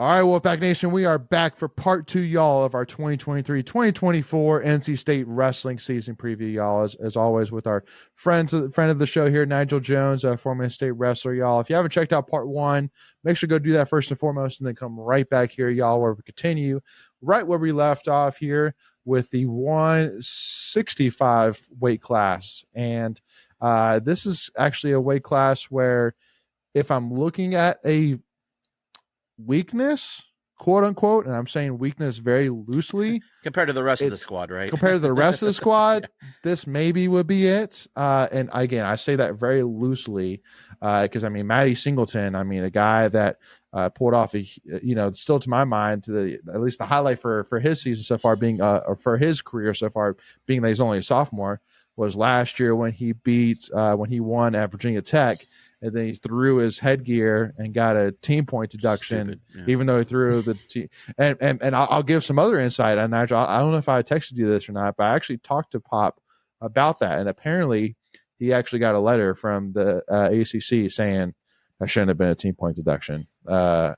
All right, Wolfpack Nation, we are back for part 2, y'all, of our 2023-2024 NC State wrestling season preview, y'all. As always, with our friend of the show here, Nijel Jones, a former state wrestler, y'all. If you haven't checked out part 1, make sure to go do that first and foremost, and then come right back here, y'all, where we continue right where we left off here with the 165 weight class. And this is actually a weight class where, if I'm looking at a weakness, quote unquote, and I'm saying weakness very loosely compared to the rest of the squad, right? Compared to the rest of the squad, this maybe would be it. And again, I say that very loosely because I mean, Matty Singleton, I mean, a guy that pulled off still to my mind, at least the highlight for his season so far being or for his career so far being that he's only a sophomore, was last year when he won at Virginia Tech. And then he threw his headgear and got a team point deduction, even though he threw the team. And I'll give some other insight on Nigel. I don't know if I texted you this or not, but I actually talked to Pop about that. And apparently he actually got a letter from the ACC saying that shouldn't have been a team point deduction. So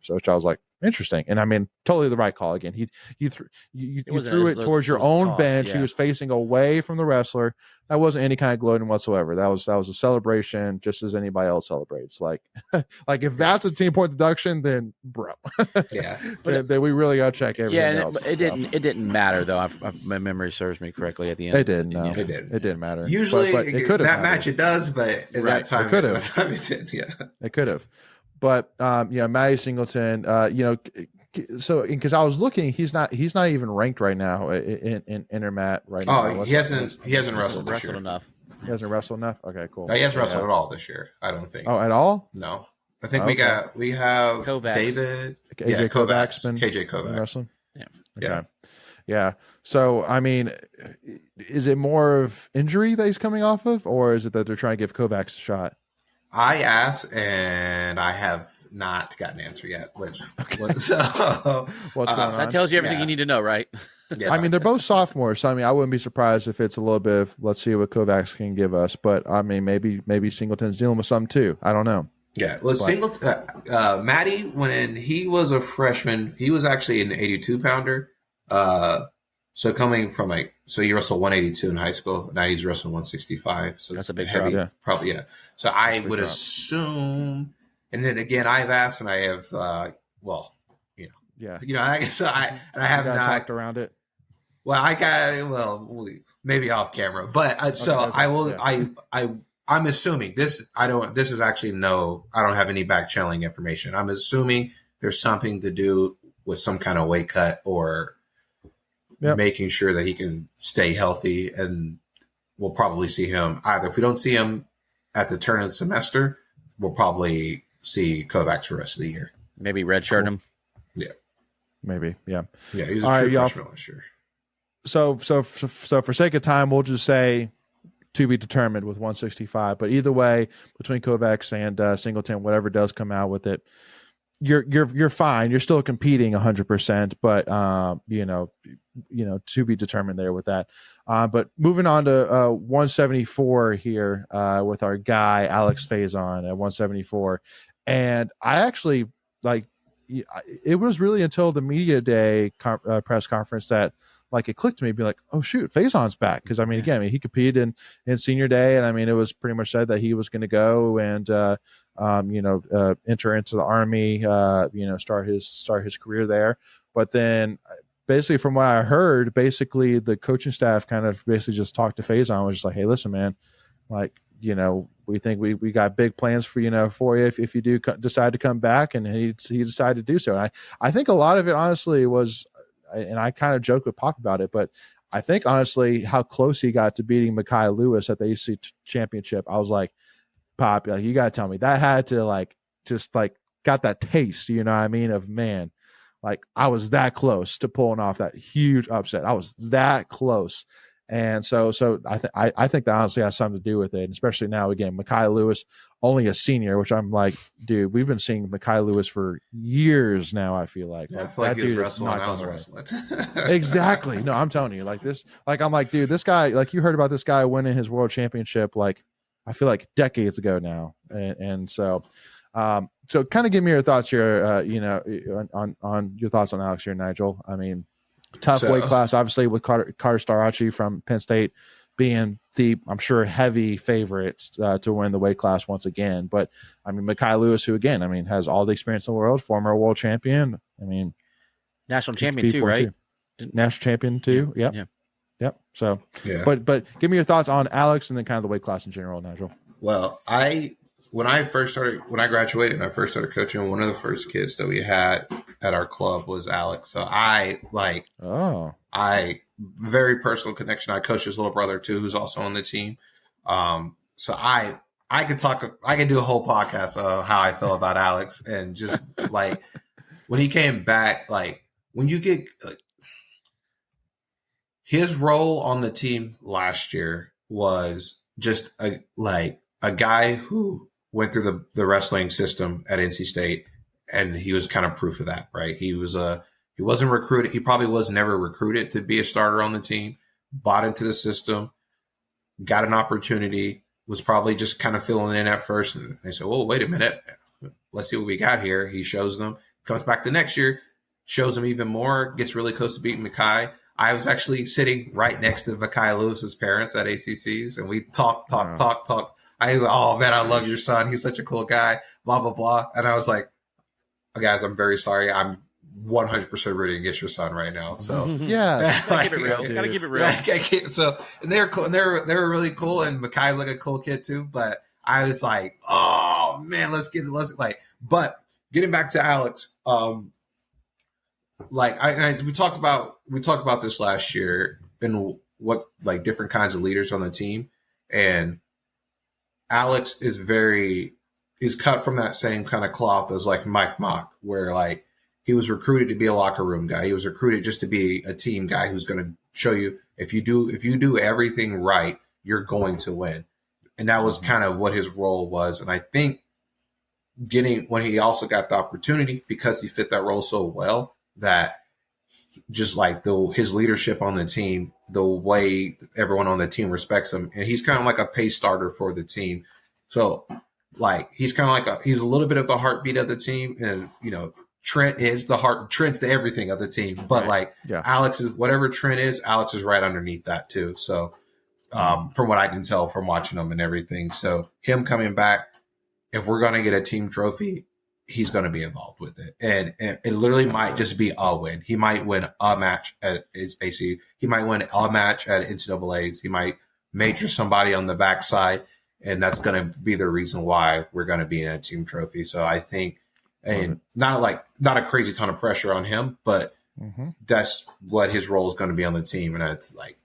which I was like, interesting. And I mean, totally the right call. Again, you threw it towards your own bench. Yeah. He was facing away from the wrestler. That wasn't any kind of gloating whatsoever. That was a celebration, just as anybody else celebrates. Like if that's a team point deduction, then bro, yeah, then we really got to check everything else. It didn't matter though. If my memory serves me correctly, at the end, it didn't. No, it didn't matter. Usually, but it could have that match it does, but at that time, it could have. It could have. But Matty Singleton, so because I was looking, he's not even ranked right now in Intermat right now. Oh, he hasn't wrestled this year enough. He hasn't wrestled enough. Okay, cool. No, he hasn't wrestled at all this year. I don't think. Oh, at all? No, I think we have Kovacs. David, Kovacs, KJ Kovacs wrestling. Yeah, okay, yeah. So I mean, is it more of injury that he's coming off of, or is it that they're trying to give Kovacs a shot? I asked, and I have not gotten an answer yet. What's going on? That tells you everything you need to know, right? Yeah. I mean, they're both sophomores, so I mean, I wouldn't be surprised if it's a little bit of let's see what Kovacs can give us. But I mean, maybe Singleton's dealing with something too. I don't know. Yeah, well, Matty, when he was a freshman, he was actually an 82-pounder. So coming from he wrestled 182 in high school. Now he's wrestling 165. So that's a big heavy, drop. Probably, yeah. So I would assume, and then again, I've asked, and I have, I guess I have not talked around it. Well, maybe off camera, but I will. Yeah. I'm assuming this. This is actually I don't have any back channeling information. I'm assuming there's something to do with some kind of weight cut or. Yep. Making sure that he can stay healthy, and we'll probably see him either. If we don't see him at the turn of the semester, we'll probably see Kovacs for the rest of the year. Maybe redshirt him. Yeah, maybe. Yeah, yeah. He was a true freshman last year. So for sake of time, we'll just say to be determined with 165. But either way, between Kovacs and Singleton, whatever does come out with it, you're fine. You're still competing 100%, but to be determined there with that. But moving on to 174 here with our guy Alex Faison at 174, and I actually it was really until the media day press conference that it clicked to me, be like, oh shoot, Faison's back, because I mean again, he competed in senior day, and I mean it was pretty much said that he was going to go and enter into the Army, start his career there. But then basically from what I heard, basically the coaching staff kind of basically just talked to Faison, was just like, hey, listen, man, we think we got big plans for you if you do decide to come back. And he decided to do so. And I think a lot of it honestly was, and I kind of joke with Pop about it, but I think honestly how close he got to beating Mekhi Lewis at the ACC championship, I was like, Pop, you got to tell me that had to got that taste, you know what I mean, of man, I was that close to pulling off that huge upset. I was that close. And so I think that honestly has something to do with it. And especially now, again, Mekhi Lewis, only a senior, which I'm like, dude, we've been seeing Mekhi Lewis for years now, I feel like. Yeah, I feel like he was wrestling when I was wrestling. Exactly. No, I'm telling you, I'm like, dude, this guy, you heard about this guy winning his world championship, I feel like decades ago now. And so So kind of give me your thoughts here, on your thoughts on Alex here, Nigel. I mean, tough weight class, obviously, with Carter Starachi from Penn State being the, I'm sure, heavy favorites to win the weight class once again. But I mean, Mekhi Lewis, who again, I mean, has all the experience in the world, former world champion. I mean, national champion too, right? National champion too. Yeah. Yep. So, but give me your thoughts on Alex and then kind of the weight class in general, Nigel. Well, when I graduated and I first started coaching, one of the first kids that we had at our club was Alex. So I very personal connection. I coach his little brother too, who's also on the team. So I could do a whole podcast of how I feel about Alex, and just like when he came back, like when you get his role on the team last year was just a guy who went through the wrestling system at NC State, and he was kind of proof of that, right? He wasn't recruited. He probably was never recruited to be a starter on the team, bought into the system, got an opportunity, was probably just kind of filling in at first. And they said, well, wait a minute. Let's see what we got here. He shows them, comes back the next year, shows them even more, gets really close to beating Mekhi. I was actually sitting right next to Mekhi Lewis's parents at ACCs, and we talked. I was like, oh, man, I love your son. He's such a cool guy, blah, blah, blah. And I was like, oh, guys, I'm very sorry. I'm 100% rooting against your son right now. So, yeah. Gotta keep it real. So, and they were cool. And they were really cool. And Mekhi's like a cool kid, too. But I was like, oh, man, but getting back to Alex, we talked about this last year and what like different kinds of leaders on the team, and Alex is cut from that same kind of cloth as like Mike Mock, where like he was recruited to be a locker room guy. He was recruited just to be a team guy who's going to show you if you do everything right, you're going to win, and that was kind of what his role was. And I think when he also got the opportunity, because he fit that role so well, that just like his leadership on the team, the way everyone on the team respects him, and he's kind of like a pace starter for the team. So like he's kind of like he's a little bit of the heartbeat of the team, and Trent's the everything of the team. But Alex is whatever Trent is, Alex is right underneath that too. So from what I can tell from watching him and everything, so him coming back, if we're gonna get a team trophy, he's going to be involved with it. And it literally might just be a win. He might win a match at his AC. He might win a match at NCAAs. He might major somebody on the backside. And that's going to be the reason why we're going to be in a team trophy. So I think, and not a crazy ton of pressure on him, but that's what his role is going to be on the team. And it's like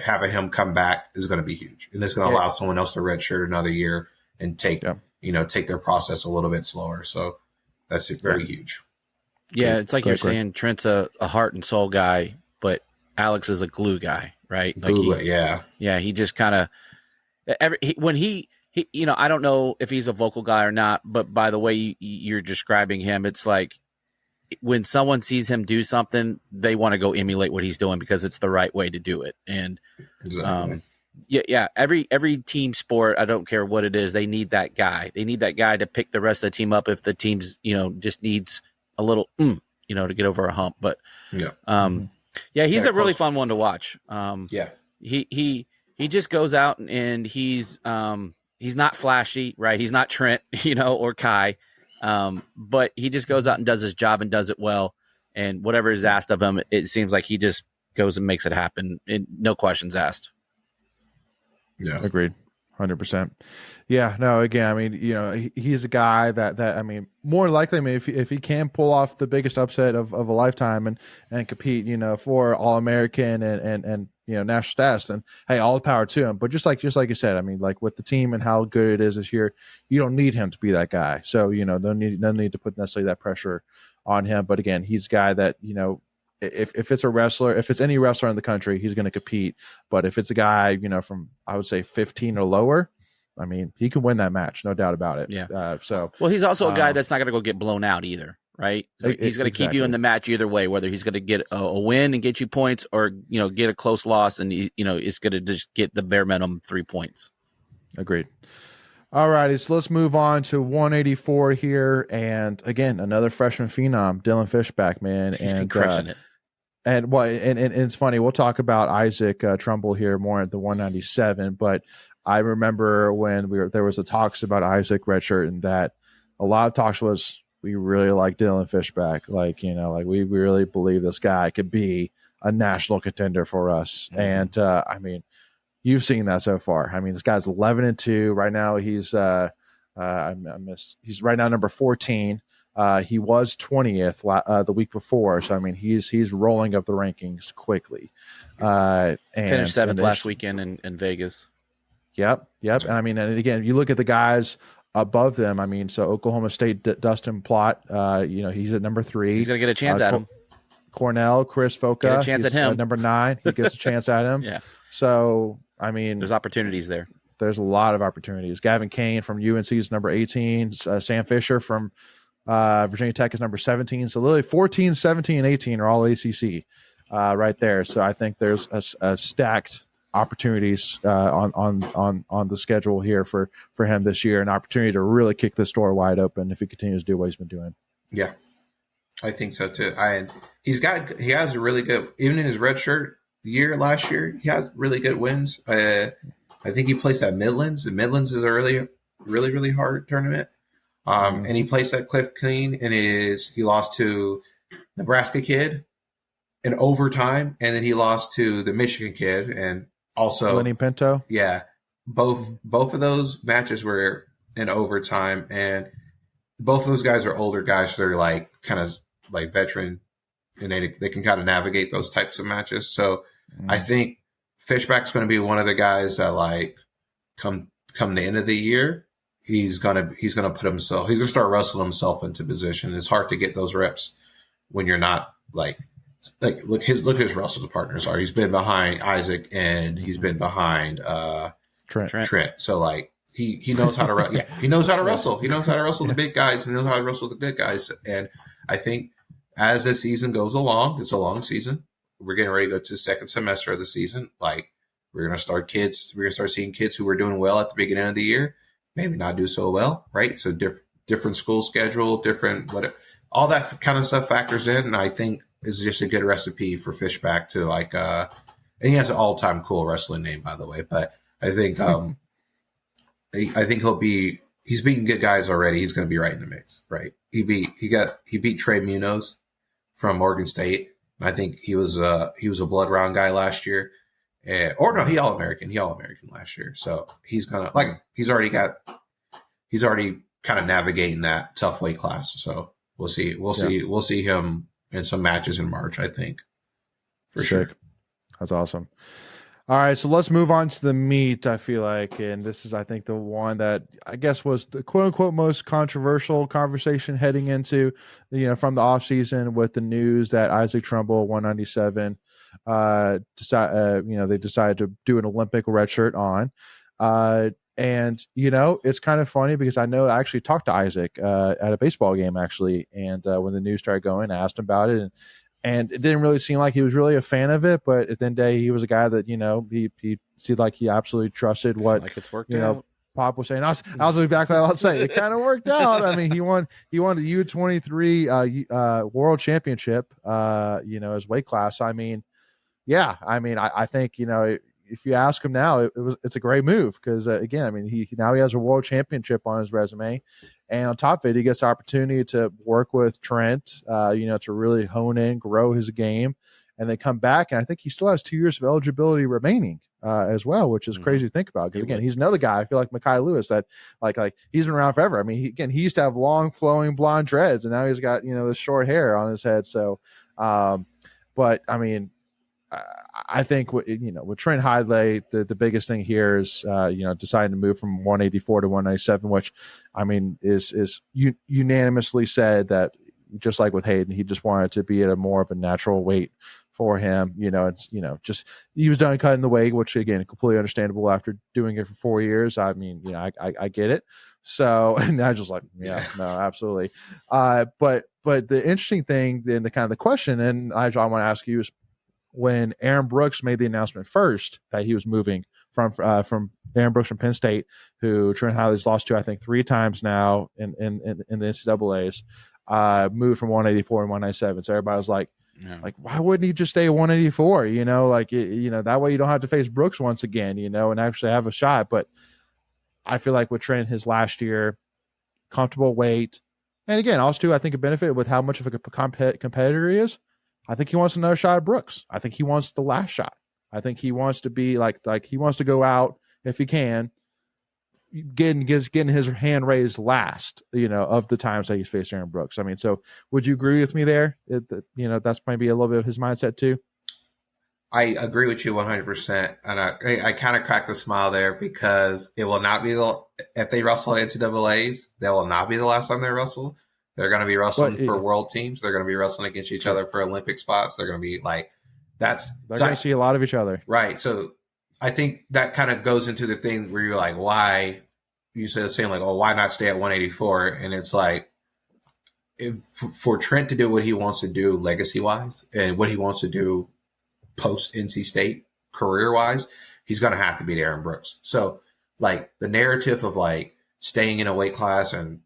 having him come back is going to be huge. And it's going to allow someone else to redshirt another year and take their process a little bit slower. So that's very huge. Yeah, it's like you're saying Trent's a heart and soul guy, but Alex is a glue guy, right? Yeah, he just kind of when he I don't know if he's a vocal guy or not, but by the way you're describing him, it's like when someone sees him do something, they want to go emulate what he's doing because it's the right way to do it. And every team sport, I don't care what it is, they need that guy. They need that guy to pick the rest of the team up if the team's, just needs a little, to get over a hump. But he's a really fun one to watch. He just goes out and he's not flashy, right? He's not Trent, or Kai, but he just goes out and does his job and does it well. And whatever is asked of him, it seems like he just goes and makes it happen. And no questions asked. Yeah, agreed, 100%. Yeah, no. Again, I mean, he's a guy that I mean, more likely, I mean, if he can pull off the biggest upset of a lifetime and compete, for All-American and national stats, then hey, all the power to him. But just like you said, I mean, like with the team and how good it is this year, you don't need him to be that guy. So no need to put necessarily that pressure on him. But again, he's a guy that if it's a wrestler, if it's any wrestler in the country, he's going to compete. But if it's a guy, from, I would say 15 or lower, I mean, he can win that match. No doubt about it. Yeah. Well, he's also a guy that's not going to go get blown out either. Right. He's going to keep you in the match either way, whether he's going to get a win and get you points or, get a close loss and, he's going to just get the bare minimum 3 points. Agreed. All righty, so let's move on to 184 here, and again, another freshman phenom, Dylan Fishback, man. He's been crushing it. And it's funny. We'll talk about Isaac Trumbull here more at the 197. But I remember when there was the talks about Isaac redshirt, and that a lot of talks was we really like Dylan Fishback, like we really believe this guy could be a national contender for us. Mm-hmm. And I mean, you've seen that so far. I mean, this guy's 11-2 right now. He's he's right now number 14. He was 20th the week before, so I mean he's rolling up the rankings quickly. And finished 7th last weekend in Vegas. Yep. And I mean, and again, you look at the guys above them. I mean, so Oklahoma State Dustin Plott, he's at number 3. He's gonna get a chance at him. Cornell, Chris Foca, get a chance at him. Number 9, he gets a chance at him. Yeah. So I mean, there's opportunities there. There's a lot of opportunities. Gavin Kane from UNC is number 18. Sam Fisher from Virginia Tech is number 17. So literally 14, 17, and 18 are all ACC right there. So I think there's a stacked opportunities on the schedule here for him this year, an opportunity to really kick this door wide open if he continues to do what he's been doing. Yeah, I think so too. He has a really good, even in his redshirt year last year, he has really good wins. I think he placed at Midlands, and Midlands is a really, really, really hard tournament. And he placed at Cliff Keen, and he lost to Nebraska kid in overtime, and then he lost to the Michigan kid, and also Lenny Pinto. Yeah, both of those matches were in overtime, and both of those guys are older guys. So they're like kind of like veteran, and they can kind of navigate those types of matches. So I think Fishback's going to be one of the guys that like come the end of the year. He's gonna put himself. He's gonna start wrestling himself into position. It's hard to get those reps when you're not like look at his wrestling partners are. He's been behind Isaac and he's been behind Trent. So like he knows how to he knows how to wrestle. He knows how to wrestle the big guys and he knows how to wrestle the good guys. And I think as the season goes along, it's a long season. We're getting ready to go to the second semester of the season. Like we're gonna start seeing kids who were doing well at the beginning of the year. Maybe not do so well, right? So different school schedule, different whatever, all that kind of stuff factors in, and I think is just a good recipe for Fishback to like. And he has an all-time cool wrestling name, by the way. But I think he's beaten good guys already. He's going to be right in the mix, right? He beat Trey Munoz from Oregon State. I think he was a blood round guy last year. He All-American last year. So he's already kind of navigating that tough weight class. So we'll see him in some matches in March, I think. For sure. That's awesome. All right, so let's move on to the meet, I feel like. And this is, I think, the one that I guess was the quote-unquote most controversial conversation heading into, from the offseason with the news that Isaac Trumbull, 197, they decided to do an Olympic red shirt on. And it's kind of funny because I actually talked to Isaac at a baseball game, actually. And when the news started going, I asked him about it. And it didn't really seem like he was really a fan of it, but at the end of the day, he was a guy that, he seemed like he absolutely trusted what, like it's worked out. Pop was saying. I was exactly what I was saying. It kind of worked out. I mean, he won the U23 world championship, his weight class. I mean, yeah, I think, if you ask him now, it's a great move because again, I mean, he has a world championship on his resume, and on top of it, he gets the opportunity to work with Trent, to really hone in, grow his game, and then come back. And I think he still has 2 years of eligibility remaining as well, which is crazy to think about. Because again, he's another guy. I feel like Mekhi Lewis that like he's been around forever. I mean, he used to have long flowing blonde dreads, and now he's got this short hair on his head. So, but I mean. I think with Trent Hidlay, the biggest thing here is deciding to move from 184 to 197, which I mean is unanimously said that just like with Hayden, he just wanted to be at a more of a natural weight for him. Just he was done cutting the weight, which again completely understandable after doing it for 4 years. I mean, I get it. So and I just like no, absolutely. But the interesting thing, then the kind of the question, and I want to ask you is. When Aaron Brooks made the announcement first that he was moving from Aaron Brooks from Penn State, who Trent Hidley's lost to, I think, 3 times now in the NCAAs. Moved from 184 and 197. So everybody was like, why wouldn't he just stay at 184? That way you don't have to face Brooks once again, and actually have a shot. But I feel like with Trent his last year, comfortable weight, and again, also too, I think a benefit with how much of a competitor he is. I think he wants another shot at Brooks. I think he wants the last shot. I think he wants to be like he wants to go out if he can, getting his hand raised last, of the times that he's faced Aaron Brooks. I mean, so would you agree with me there? That's maybe a little bit of his mindset too. I agree with you 100%, and I kind of cracked a smile there because it will not be if they wrestle at NCAAs, that will not be the last time they wrestle. They're going to be wrestling for world teams. They're going to be wrestling against each other for Olympic spots. They're going to be like they're going to see a lot of each other, right? So I think that kind of goes into the thing where you're like, why you said saying like, oh, why not stay at 184? And it's like, for Trent to do what he wants to do legacy wise and what he wants to do post NC State career wise, he's going to have to beat Aaron Brooks. So like the narrative of like staying in a weight class and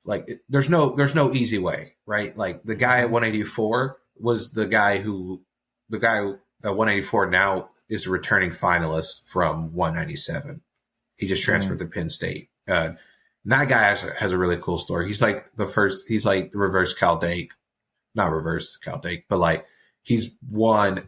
like there's no easy way, right? Like the guy at 184 was the guy at 184 now is a returning finalist from 197. He just transferred to Penn State. That guy has a really cool story. He's like the reverse Cal Dake, not reverse Cal Dake, but like he's won.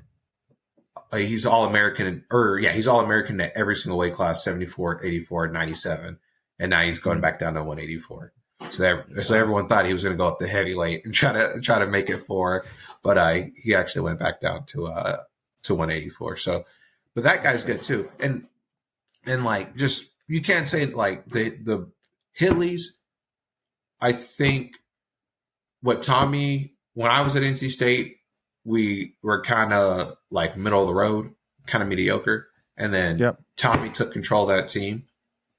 He's All-American, he's All-American at every single weight class, 74, 84, 97. And now he's going back down to 184. So everyone thought he was going to go up to heavyweight and try to make it for, but he actually went back down to 184. So, but that guy's good too. And like, just, you can't say like the Hidleys. I think what Tommy, when I was at NC State, we were kind of like middle of the road, kind of mediocre. And then Tommy took control of that team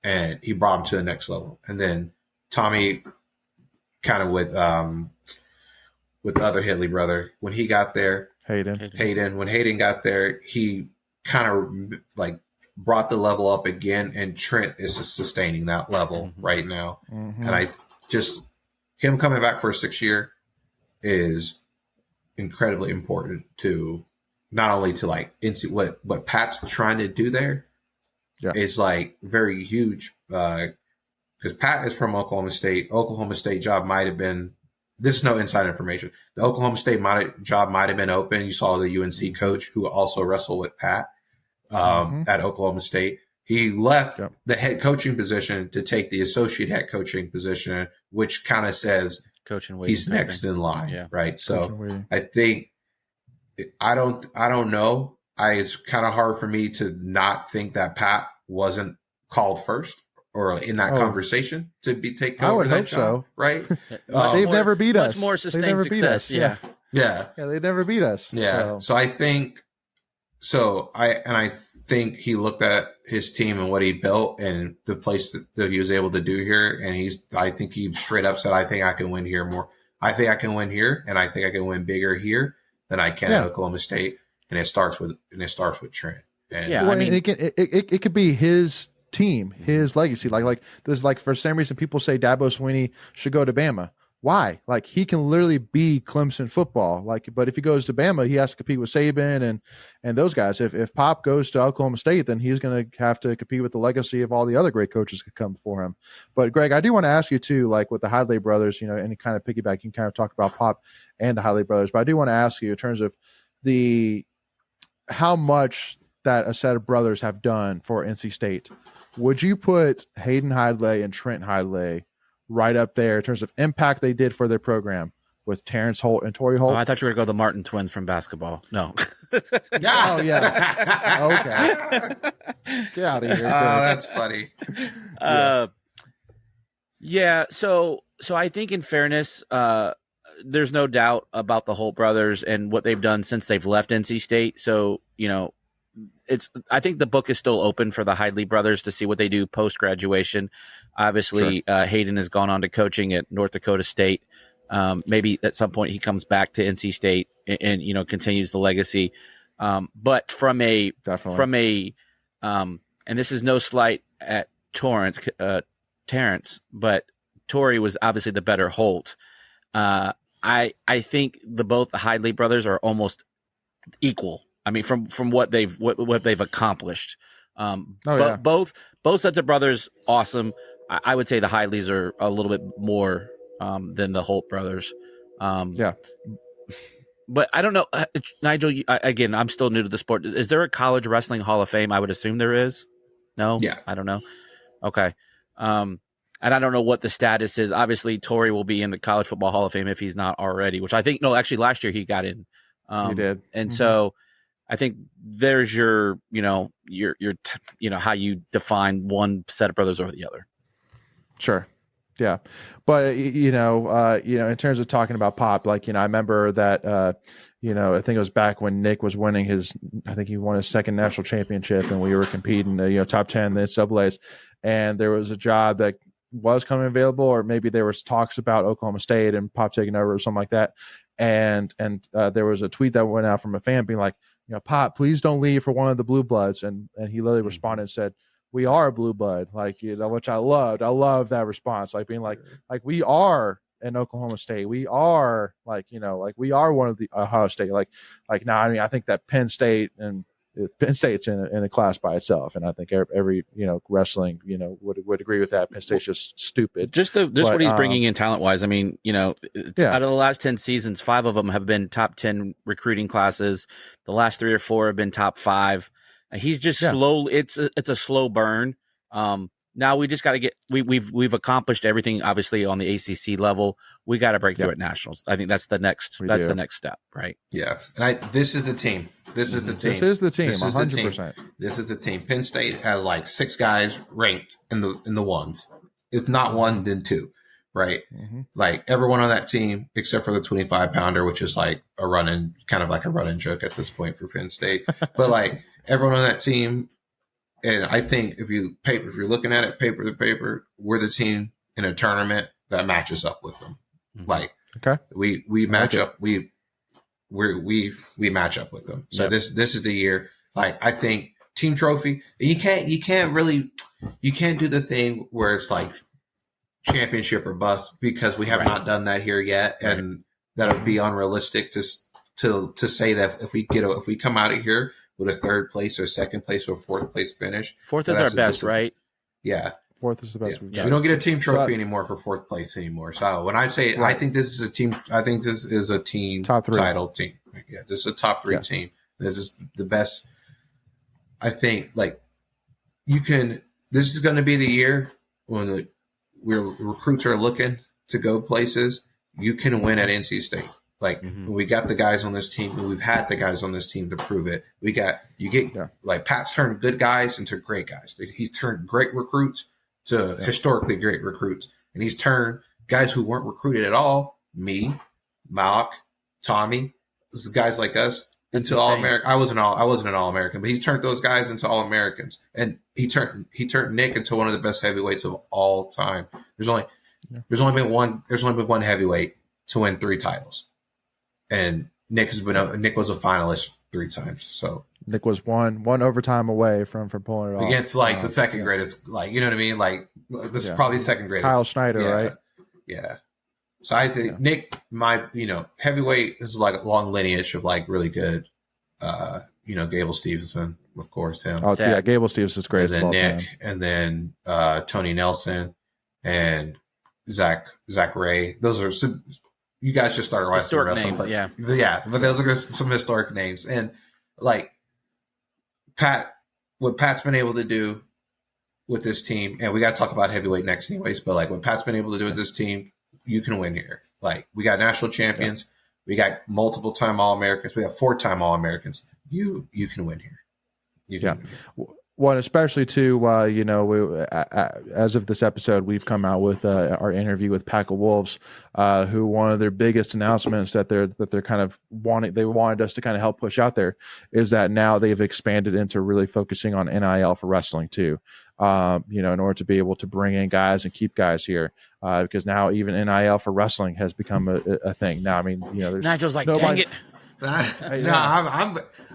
and he brought him to the next level. And then Tommy kind of with the other Hidley brother, when he got there, Hayden, when Hayden got there, he kind of like brought the level up again, and Trent is sustaining that level right now. And I just, him coming back for a 6th year is incredibly important to not only to like what Pat's trying to do there is like very huge, because Pat is from Oklahoma State. Oklahoma State job might have been, this is no inside information, the Oklahoma State job might have been open. You saw the UNC coach who also wrestled with Pat at Oklahoma State. He left the head coaching position to take the associate head coaching position, which kind of says he's next in line, right? So I think I don't know. It's kind of hard for me to not think that Pat wasn't called first or in that conversation to take over that job, right? They've never beat us. Much more sustained success, yeah, they never beat us. Yeah, so I think. So I think he looked at his team and what he built and the place that he was able to do here. And I think he straight up said, I think I can win here more. I think I can win here. And I think I can win bigger here than I can at Oklahoma State. And it starts with Trent. And, I mean, it could be his team, his legacy. Like there's like, for some reason people say Dabo Swinney should go to Bama. Why? Like he can literally be Clemson football. Like, but if he goes to Bama, he has to compete with Saban and those guys. If Pop goes to Oklahoma State, then he's going to have to compete with the legacy of all the other great coaches that come before him. But Greg, I do want to ask you too, like with the Hidley brothers, and kind of piggyback, you can kind of talk about Pop and the Hidley brothers. But I do want to ask you in terms of how much that a set of brothers have done for NC State. Would you put Hayden Hidley and Trent Hidley right up there in terms of impact they did for their program with Terrence Holt and Torrey Holt? Oh, I thought you were going to go the Martin twins from basketball. No. Oh, yeah. Okay. Get out of here. Oh, that's funny. Yeah. So I think in fairness, there's no doubt about the Holt brothers and what they've done since they've left NC State. So, I think the book is still open for the Hidley brothers to see what they do post-graduation. Obviously, Hayden has gone on to coaching at North Dakota State. Maybe at some point he comes back to NC State and continues the legacy. But from a and this is no slight at Terrence, but Tori was obviously the better Holt. I think both the Hidley brothers are almost equal. I mean, from what they've accomplished. Both sets of brothers, awesome. I would say the Hidleys are a little bit more than the Holt brothers. But I don't know, Nigel. Again, I'm still new to the sport. Is there a college wrestling Hall of Fame? I would assume there is. No, yeah, I don't know. Okay, and I don't know what the status is. Obviously, Tori will be in the College Football Hall of Fame if he's not already. Which I think actually last year he got in. He did, and so I think there's your how you define one set of brothers over the other. Sure. Yeah. But, in terms of talking about Pop, I remember that, I think it was back when Nick was winning he won his second national championship and we were competing, top 10 in the NCAAs. And there was a job that was coming available, or maybe there was talks about Oklahoma State and Pop taking over or something like that. And there was a tweet that went out from a fan being like, Pop, please don't leave for one of the Blue Bloods. And he literally responded and said, we are a blue blood, which I loved. I love that response, being like we are in Oklahoma State. We are we are one of the Ohio State. Now, I mean, I think that Penn State's in a class by itself, and I think every wrestling would agree with that. Penn State's just stupid. Just what he's bringing in talent wise. I mean, out of the last 10 seasons, 5 of them have been top 10 recruiting classes. The last 3 or 4 have been top 5. He's just slow. It's a slow burn. Now we just got to get. We've accomplished everything. Obviously on the ACC level, we got to break through at nationals. I think that's the next. The next step, right? Yeah, and this is the team. This is the team. This is the team. 100%. This is the team. Penn State has 6 guys ranked in the ones. If not one, then 2. Right? Mm-hmm. Everyone on that team except for the 25-pounder, which is kind of like a running joke at this point for Penn State. But everyone on that team, and I think if you're looking at it paper to paper, we're the team in a tournament that matches up with them. Mm-hmm. We match up. We match up with them. So this is the year. I think team trophy. You can't do the thing where it's championship or bust, because we have not done that here yet, and that would be unrealistic to say that if we come out of here with a 3rd place or 2nd place or 4th place finish. 4th is our best, right? Yeah. 4th is the best. Yeah. We don't get a team trophy anymore for 4th place anymore. So when I say I think this is a team, I think this is a team top 3 title team. This is a top 3 team. This is the best. I think this is going to be the year when recruits are looking to go places. You can win at NC State. We got the guys on this team, and we've had the guys on this team to prove it. Pat's turned good guys into great guys. He's turned great recruits to historically great recruits, and he's turned guys who weren't recruited at all, me, Malak, Tommy, guys like us, into All-American. I wasn't an All-American, but he's turned those guys into All-Americans, and he turned Nick into one of the best heavyweights of all time. There's only been one heavyweight to win 3 titles. And Nick was a finalist 3 times. So Nick was one overtime away from pulling it off against the second greatest. You know what I mean? This is probably second greatest. Kyle Schneider, right? Yeah. So I think Nick, heavyweight is a long lineage of really good. Gable Stevenson, of course, him. Oh yeah, Gable Stevenson's great. And then Nick, and then Tony Nelson, and Zach Ray. Those are some. You guys just started wrestling. But those are some historic names. And what Pat's been able to do with this team, and we got to talk about heavyweight next anyways, but what Pat's been able to do with this team, you can win here. We got national champions. We got multiple time All-Americans. We got 4-time All-Americans. You can win here. You can win here. Well, especially too, as of this episode, we've come out with our interview with Pack of Wolves, who one of their biggest announcements that they're kind of wanted us to kind of help push out there is that now they've expanded into really focusing on NIL for wrestling too. In order to be able to bring in guys and keep guys here, because now even NIL for wrestling has become a thing. Now, I mean, there's Nigel's dang it.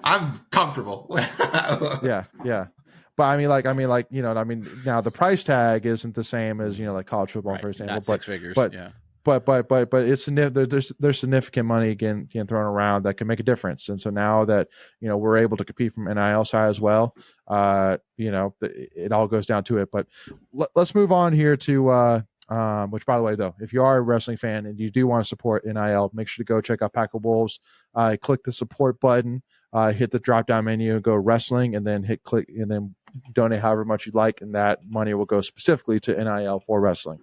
I'm comfortable. Yeah. but I mean, now the price tag isn't the same as like college football, right. for example. Not six figures. But yeah. But it's there's significant money again thrown around that can make a difference. And so now that we're able to compete from NIL side as well, it all goes down to it. But let's move on here to which, by the way, though, if you are a wrestling fan and you do want to support NIL, make sure to go check out Pack of Wolves. Click the support button, hit the drop down menu, and go wrestling, and then hit click and then donate however much you'd like, and that money will go specifically to NIL for wrestling.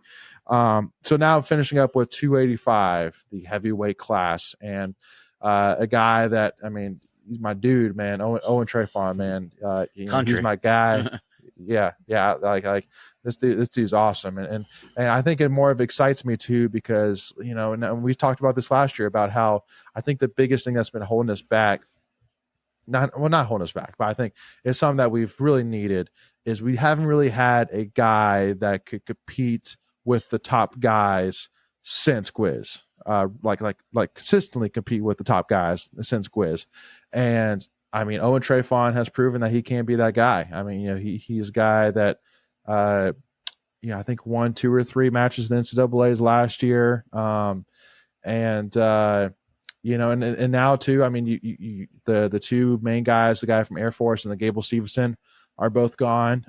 So now finishing up with 285, the heavyweight class, and a guy that, I mean, he's my dude, man. Owen Trayvon, man. He's my guy. yeah. Like this dude's awesome. And I think it more of excites me too, because, and we talked about this last year about how I think the biggest thing that's been holding us back, not holding us back, but I think it's something that we've really needed, is we haven't really had a guy that could compete with the top guys since Gwiz, like consistently compete with the top guys since Gwiz. And I mean, Owen Trayvon has proven that he can be that guy. I mean, he's a guy that, I think won 2 or 3 matches in the NCAAs last year. And now too, I mean, the two main guys, the guy from Air Force and the Gable Stevenson, are both gone.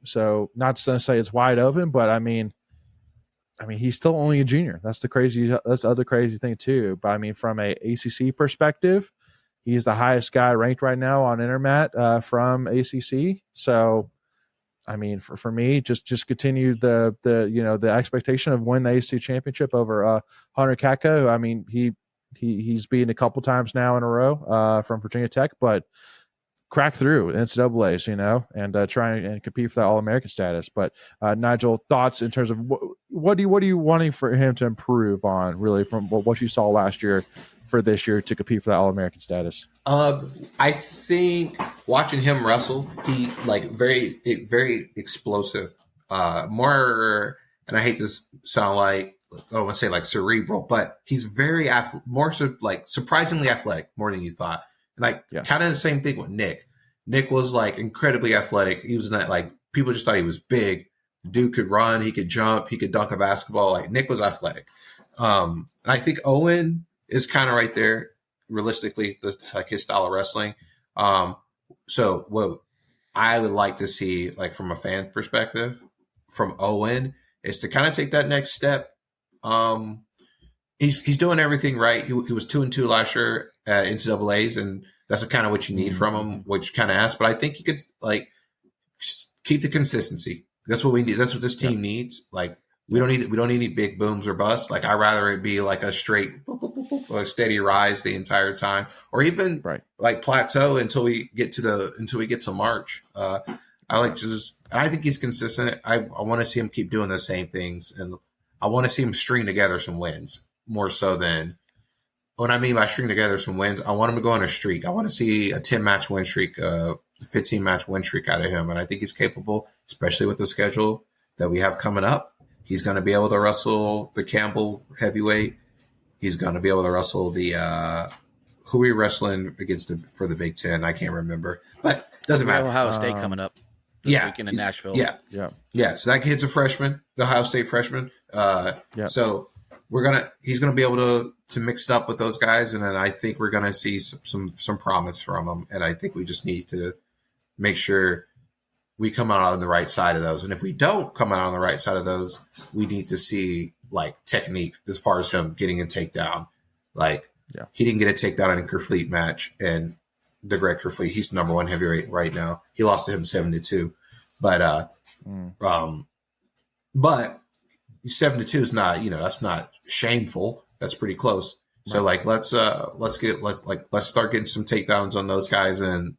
So not to say it's wide open, but I mean, he's still only a junior. That's the other crazy thing too. But I mean, from a ACC perspective, he's the highest guy ranked right now on Intermat from ACC. So, I mean, for me, just continue the expectation of win the ACC championship over Hunter Katko. I mean, he's beaten a couple times now in a row from Virginia Tech, but crack through NCAAs, and try and compete for that All-American status. But Nigel, thoughts in terms of what are you wanting for him to improve on, really, from what you saw last year for this year to compete for that All-American status? I think watching him wrestle, he very explosive, more, and I hate to sound like, I don't want to say like cerebral, but he's very surprisingly athletic, more than you thought. Kind of the same thing with Nick. Nick was like incredibly athletic. He was people just thought he was big. Dude could run, he could jump, he could dunk a basketball. Like, Nick was athletic. And I think Owen is kind of right there, realistically, his style of wrestling. So what I would like to see, like, from a fan perspective from Owen, is to kind of take that next step. He's doing everything right. He was 2-2 last year at NCAAs, and that's kind of what you need from him, which kind of asks. But I think he could keep the consistency. That's what we need. That's what this team needs. Like, we don't need any big booms or busts. Like, I'd rather it be like a straight boop, boop, boop, boop, a steady rise the entire time, or even like plateau until we get to March. I think he's consistent. I want to see him keep doing the same things, and I want to see him string together some wins. More so than what I mean by string together some wins. I want him to go on a streak. I want to see a 10-match win streak, 15-match win streak out of him. And I think he's capable, especially with the schedule that we have coming up. He's going to be able to wrestle the Campbell heavyweight. He's going to be able to wrestle the who are we wrestling against for the Big Ten? I can't remember, but it doesn't matter. Ohio State coming up this weekend in Nashville. Yeah. So that kid's a freshman, the Ohio State freshman. So he's gonna be able to mix it up with those guys, and then I think we're gonna see some promise from him. And I think we just need to make sure we come out on the right side of those. And if we don't come out on the right side of those, we need to see like technique as far as him getting a takedown. He didn't get a takedown in a Kerfleet match, and the Greg Kerfleet, he's number 1 heavyweight right now. He lost to him 7-2, but 7-2 is not, that's not shameful. That's pretty close. So let's start getting some takedowns on those guys, and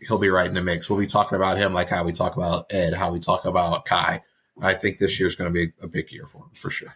he'll be right in the mix. We'll be talking about him like how we talk about Ed, how we talk about Kai. I think this year's going to be a big year for him, for sure.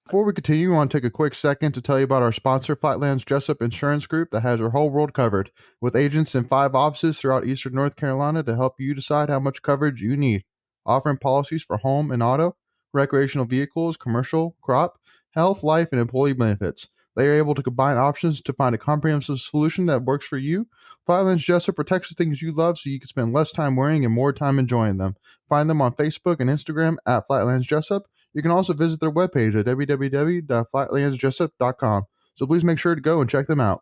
Before we continue, I want to take a quick second to tell you about our sponsor, Flatlands Jessup Insurance Group, that has your whole world covered, with agents in 5 offices throughout Eastern North Carolina to help you decide how much coverage you need. Offering policies for home and auto, recreational vehicles, commercial, crop, health, life, and employee benefits. They are able to combine options to find a comprehensive solution that works for you. Flatlands Jessup protects the things you love so you can spend less time worrying and more time enjoying them. Find them on Facebook and Instagram at Flatlands Jessup. You can also visit their webpage at www.flatlandsjessup.com. So please make sure to go and check them out.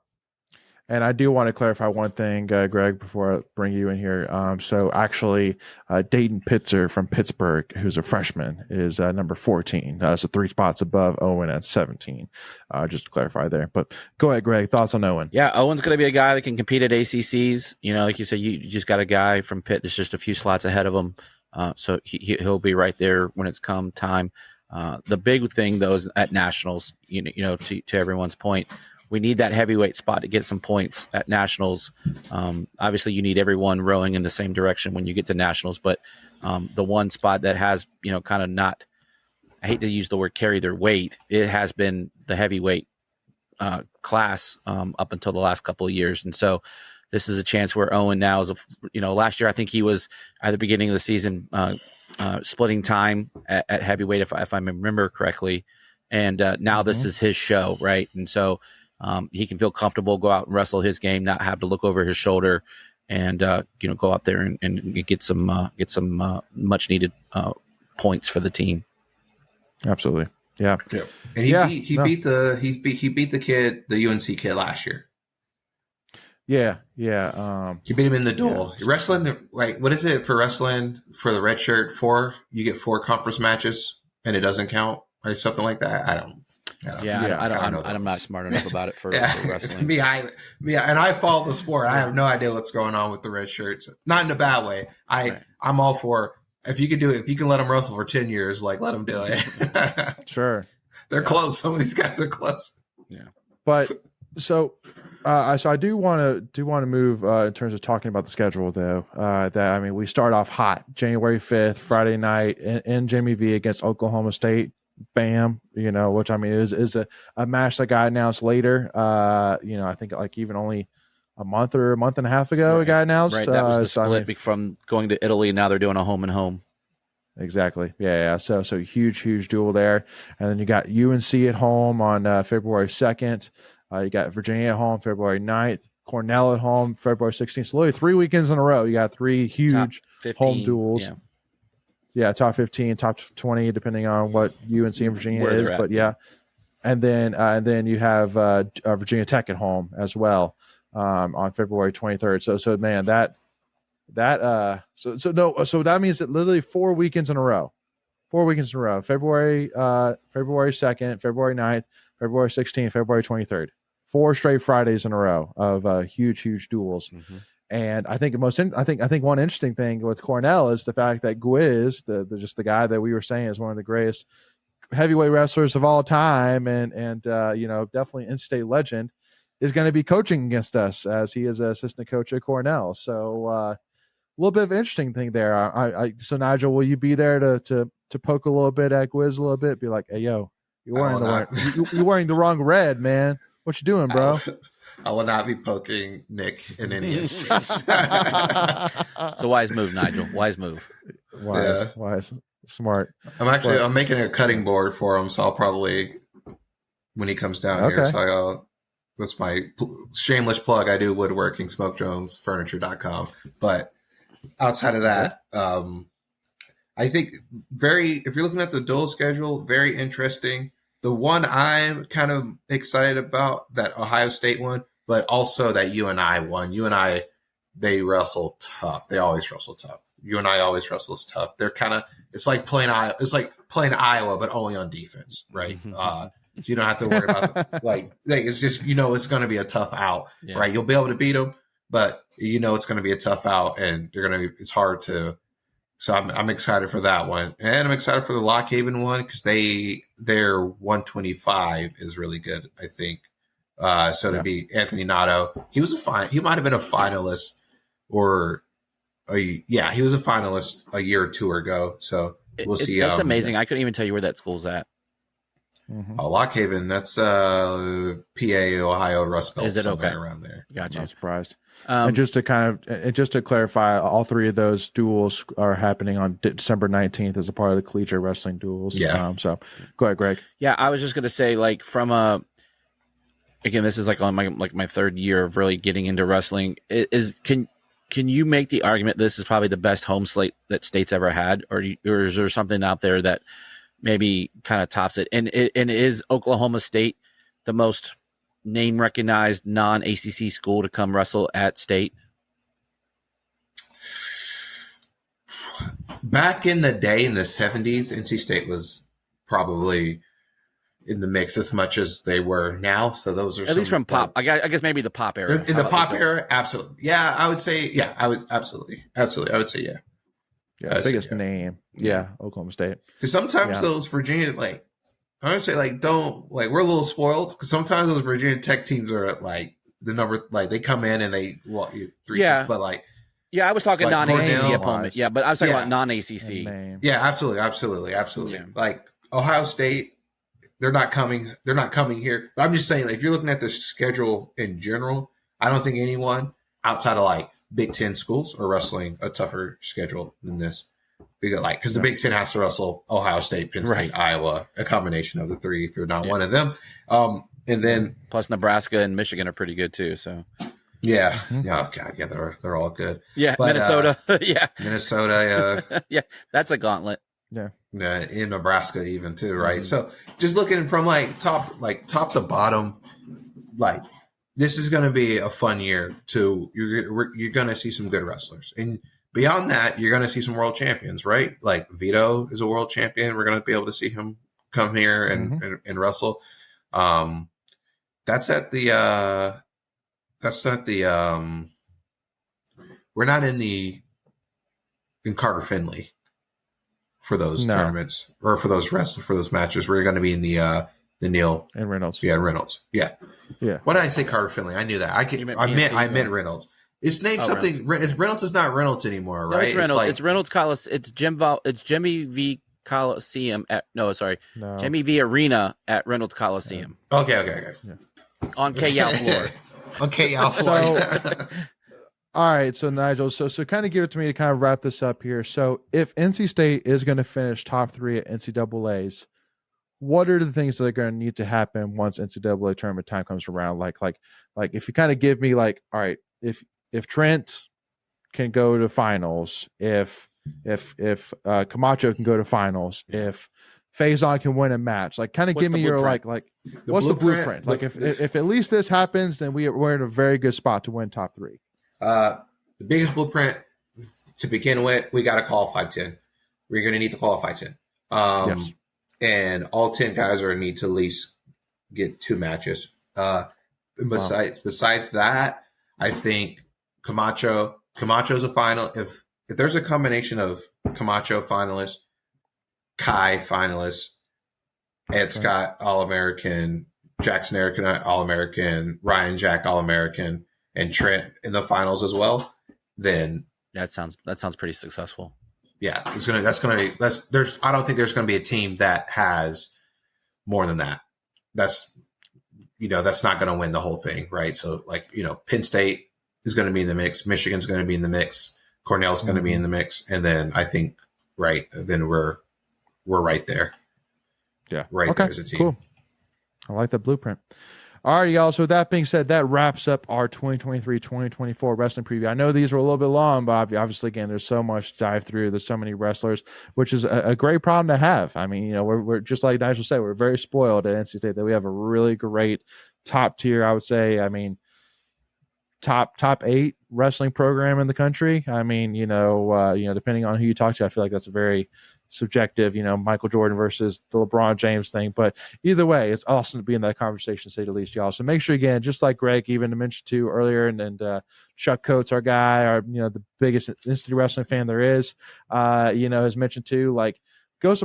And I do want to clarify one thing, Greg, before I bring you in here. So actually, Dayton Pitzer from Pittsburgh, who's a freshman, is number 14. So 3 spots above Owen at 17. Just to clarify there. But go ahead, Greg. Thoughts on Owen? Yeah, Owen's going to be a guy that can compete at ACCs. Like you said, you just got a guy from Pitt that's just a few slots ahead of him. So he'll be right there when it's come time. The big thing, though, is at nationals, to everyone's point, we need that heavyweight spot to get some points at nationals. Obviously, you need everyone rowing in the same direction when you get to nationals. But the one spot that has, kind of not, I hate to use the word carry their weight, it has been the heavyweight class up until the last couple of years. And so this is a chance where Owen now is, last year I think he was at the beginning of the season splitting time at heavyweight, if I remember correctly. And now this is his show, right? And so he can feel comfortable, go out and wrestle his game, not have to look over his shoulder, and go out there and get some much needed points for the team. Absolutely, yeah. And he beat the kid, the UNC kid last year. Yeah. You beat him in the duel. Yeah. Wrestling, right? What is it for wrestling for the red shirt? 4? You get 4 conference matches, and it doesn't count, or something like that. I don't. I'm not smart enough about it for wrestling. And I follow the sport. I have no idea what's going on with the red shirts. Not in a bad way. I'm all for, if you can do it, if you can let them wrestle for 10 years, let them do it. Sure. They're close. Some of these guys are close. Yeah. But so I do want to move in terms of talking about the schedule, though. We start off hot, January 5th, Friday night in Jimmy V against Oklahoma State. Bam, which is a match that got announced later. I think even only a month or a month and a half ago it got announced. Right, that was the split from going to Italy, and now they're doing a home and home. Exactly. Yeah. So huge duel there, and then you got UNC at home on February 2nd. You got Virginia at home February 9th. Cornell at home February 16th. So literally 3 weekends in a row, you got 3 huge 15, home duels. Yeah, top 15, top 20, depending on what UNC and Virginia is. But yeah, and then you have Virginia Tech at home as well on February 23rd. So man, so that means that literally 4 weekends in a row. 4 weekends in a row. February 2nd, February 9th, February 16th, February 23rd. 4 straight Fridays in a row of huge duels. Mm-hmm. And I think I think one interesting thing with Cornell is the fact that Gwiz, the guy that we were saying is one of the greatest heavyweight wrestlers of all time, and definitely in-state legend, is going to be coaching against us as he is an assistant coach at Cornell. So a little bit of an interesting thing there. So Nigel, will you be there to poke a little bit at Gwiz a little bit? Be like, hey, yo, you're wearing the wrong red, man. What you doing, bro? I will not be poking Nick in any instance. It's a wise move, Nigel. Wise move. Wise. Smart. I'm making a cutting board for him, so I'll probably, when he comes down here, so that's my shameless plug. I do woodworking, smokedronesfurniture.com. But outside of that, I think if you're looking at the dual schedule, very interesting. The one I'm kind of excited about, that Ohio State one, but also that UNI one. UNI, they wrestle tough. They always wrestle tough. UNI always wrestles tough. They're kind of, it's like playing Iowa, but only on defense, right? So you don't have to worry about it's just, it's going to be a tough out, right? You'll be able to beat them, but it's going to be a tough out, and it's hard to. So I'm excited for that one, and I'm excited for the Lock Haven one because their 125 is really good, I think. To be Anthony Nato, he might have been a finalist, he was a finalist a year or two ago. So we'll see. That's amazing. I couldn't even tell you where that school's at. Mm-hmm. Lock Haven, that's PA, Ohio, Rust Belt, is it somewhere around there. Gotcha. Not surprised. And just to clarify, all 3 of those duels are happening on December 19th as a part of the collegiate wrestling duels. Yeah. So go ahead, Greg. Yeah, I was just going to say, from a again, this is like on my third year of really getting into wrestling. Can you make the argument this is probably the best home slate that State's ever had, or is there something out there that maybe kind of tops it? And is Oklahoma State the most name recognized non-ACC school to come wrestle at State? Back in the day, in the 70s, NC State was probably in the mix as much as they were now. So those are at least from pop. I guess maybe the pop era. In the pop era, absolutely. Yeah, I would say. Yeah, I would absolutely. I would say yeah. Yeah, biggest name. Yeah, Oklahoma State. Because sometimes those Virginia, like I would say, like don't like we're a little spoiled because sometimes those Virginia Tech teams are at like the number, like they come in and they three teams, but like. Yeah, I was talking like non-ACC opponent. Yeah, but I was talking about non-ACC. Yeah, absolutely. Yeah. Like Ohio State, they're not coming here. But I'm just saying, like, if you're looking at the schedule in general, I don't think anyone outside of like Big Ten schools are wrestling a tougher schedule than this. Because the Big Ten has to wrestle Ohio State, Penn State, Iowa, a combination of the three if you're not one of them. And then plus Nebraska and Michigan are pretty good too. So. Yeah. Oh God. Yeah. They're all good. Yeah. But, Minnesota. Minnesota. Yeah. That's a gauntlet. Yeah. Yeah. In Nebraska even too. Right. So just looking from top to bottom, like this is going to be a fun year too. You're going to see some good wrestlers, and beyond that, you're going to see some world champions, right? Like Vito is a world champion. We're going to be able to see him come here and wrestle. That's at the, we're not in Carter Finley for those tournaments or for those matches. We're going to be in the Neil and Reynolds. Yeah, Reynolds. Yeah. Why did I say Carter Finley? I knew that. I meant Reynolds. It's named something. Reynolds is not Reynolds anymore, right? It's Reynolds. It's Reynolds Coliseum. It's Jimmy V Coliseum Jimmy V Arena at Reynolds Coliseum. Okay. Yeah. On K-Yow floor. Okay, so, all right, so Nigel, so kind of give it to me to kind of wrap this up here. So if NC State is going to finish top 3 at NCAA's, what are the things that are going to need to happen once NCAA tournament time comes around? Like if you kind of give me like, all right, if Trent can go to finals, if Camacho can go to finals, if Faison can win a match, like kind of give me your like what's the blueprint? Like if at least this happens, then we're in a very good spot to win top 3. The biggest blueprint to begin with, we got to qualify 10. We're going to need to qualify 10. Yes. And all 10 guys are going to need to at least get 2 matches. Besides that, I think Camacho's a final. If there's a combination of Camacho finalists, Kai finalists, Ed Scott All-American, Jackson Eric All-American, Ryan Jack All-American, and Trent in the finals as well, then that sounds pretty successful. Yeah, I don't think there's gonna be a team that has more than that. That's not gonna win the whole thing, right? So Penn State is gonna be in the mix, Michigan's gonna be in the mix, Cornell's gonna be in the mix, and then I think then we're right there. Yeah. Right there as a team. Cool. I like that blueprint. All right, y'all. So with that being said, that wraps up our 2023-2024 wrestling preview. I know these were a little bit long, but obviously, again, there's so much to dive through. There's so many wrestlers, which is a great problem to have. I mean, we're just like Nigel said, we're very spoiled at NC State that we have a really great top tier, I would say. I mean, top 8 wrestling program in the country. I mean, depending on who you talk to, I feel like that's a very subjective, Michael Jordan versus the LeBron James thing. But either way, it's awesome to be in that conversation, to say the least, y'all. So make sure, again, just like Greg even mentioned too earlier, and Chuck Coates, our guy, the biggest instant wrestling fan there is, has mentioned too, like go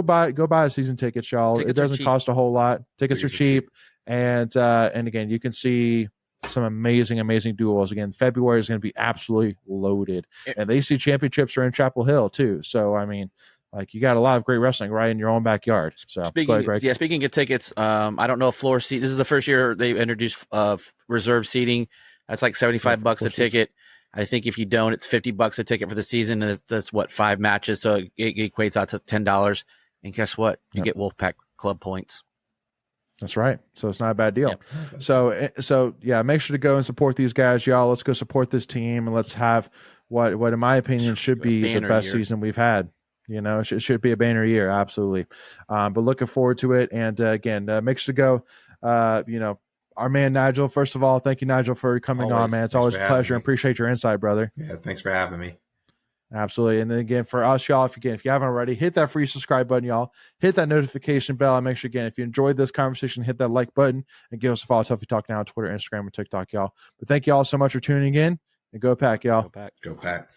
buy a season ticket, y'all. It doesn't cost a whole lot. Tickets are cheap. And again, you can see some amazing duels. Again, February is going to be absolutely loaded, and the AC championships are in Chapel Hill too. So I mean, you got a lot of great wrestling right in your own backyard. So speaking of tickets, I don't know if floor seat. This is the first year they introduced reserve seating. That's like $75 a ticket. I think if you don't, it's $50 a ticket for the season, and that's 5 matches, so it equates out to $10. And guess what? You get Wolfpack Club points. That's right. So it's not a bad deal. Yep. So yeah, make sure to go and support these guys, y'all. Let's go support this team and let's have what in my opinion should be the best season we've had. You know, it should be a banner year, absolutely. But looking forward to it. And again, make sure to go. You know, our man Nijel. First of all, thank you, Nijel, for coming on, man. It's always a pleasure. Appreciate your insight, brother. Yeah, thanks for having me. Absolutely. And then again, for us, y'all, if you haven't already, hit that free subscribe button, y'all. Hit that notification bell. And make sure, again, if you enjoyed this conversation, hit that like button and give us a follow. Tuffy Talk Now on Twitter, Instagram, and TikTok, y'all. But thank you all so much for tuning in. And go Pack, y'all. Go Pack. Go Pack.